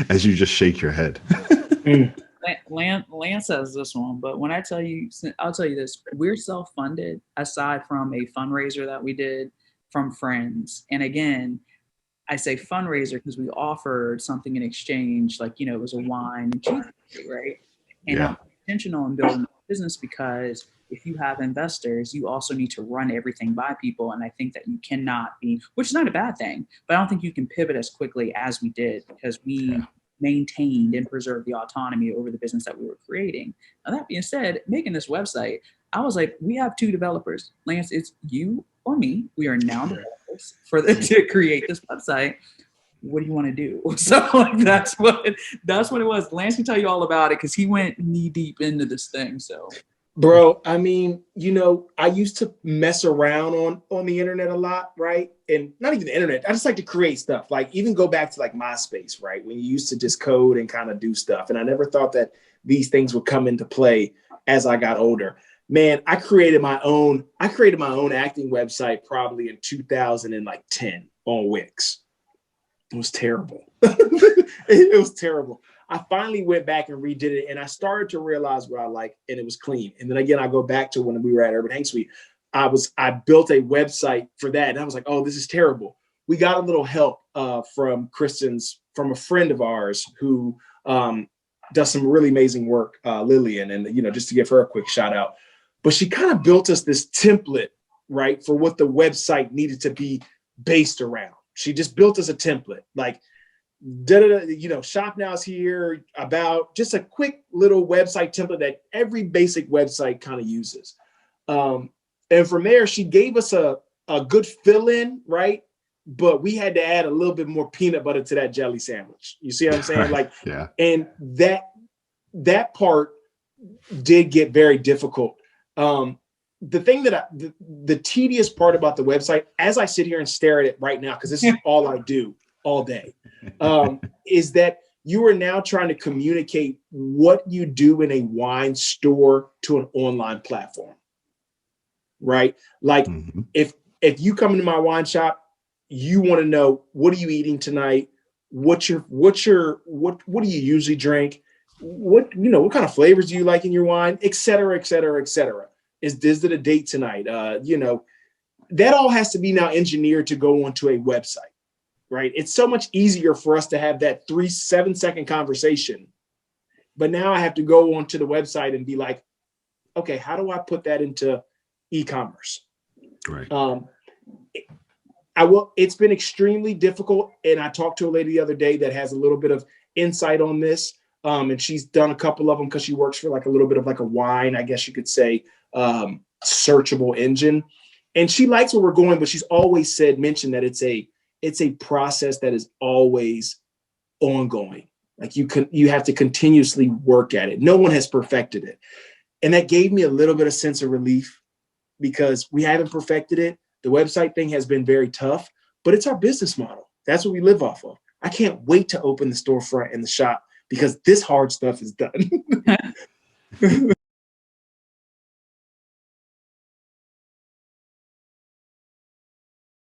As you just shake your head. Mm. Lance says this one, but when I tell you, I'll tell you this: we're self-funded aside from a fundraiser that we did from friends. And again, I say fundraiser because we offered something in exchange, like it was a wine and cheese, right? And I'm Yeah. intentional in building a business because if you have investors, you also need to run everything by people. And I think that you cannot be, which is not a bad thing, but I don't think you can pivot as quickly as we did because we Yeah. maintained and preserved the autonomy over the business that we were creating. Now, that being said, making this website, I was like, we have two developers. Lance, it's you or me. We are now developers for to create this website. What do you want to do? So like that's what it was. Lance can tell you all about it because he went knee deep into this thing. So Bro, I mean, I used to mess around on the internet a lot, right? And not even the internet. I just like to create stuff. Like even go back to like MySpace, right? When you used to just code and kind of do stuff. And I never thought that these things would come into play as I got older. Man, I created my own acting website probably in 2010 on Wix. It was terrible. It was terrible. I finally went back and redid it, and I started to realize what I like, and it was clean. And then again, I go back to when we were at Urban Hang Suite. I built a website for that, and I was like, oh, this is terrible. We got a little help from a friend of ours who does some really amazing work, Lillian, and just to give her a quick shout out. But she kind of built us this template, right, for what the website needed to be based around. She just built us a template, like shop now's here, about just a quick little website template that every basic website kind of uses. And from there, she gave us a good fill in, right? But we had to add a little bit more peanut butter to that jelly sandwich. You see what I'm saying? Like, Yeah. and that part did get very difficult. The thing that the tedious part about the website, as I sit here and stare at it right now, because this is all I do all day, is that you are now trying to communicate what you do in a wine store to an online platform, right? Like if you come into my wine shop, you want to know, what are you eating tonight? What do you usually drink? What kind of flavors do you like in your wine, et cetera, et cetera, et cetera. Is it a date tonight? That all has to be now engineered to go onto a website, right? It's so much easier for us to have that 7-second conversation. But now I have to go onto the website and be like, okay, how do I put that into e-commerce? Right. It's been extremely difficult. And I talked to a lady the other day that has a little bit of insight on this. And she's done a couple of them because she works for like a little bit of like a wine, I guess you could say, searchable engine. And she likes where we're going, but she's always mentioned that it's a process that is always ongoing. Like you have to continuously work at it. No one has perfected it. And that gave me a little bit of sense of relief because we haven't perfected it. The website thing has been very tough, but it's our business model. That's what we live off of. I can't wait to open the storefront and the shop because this hard stuff is done.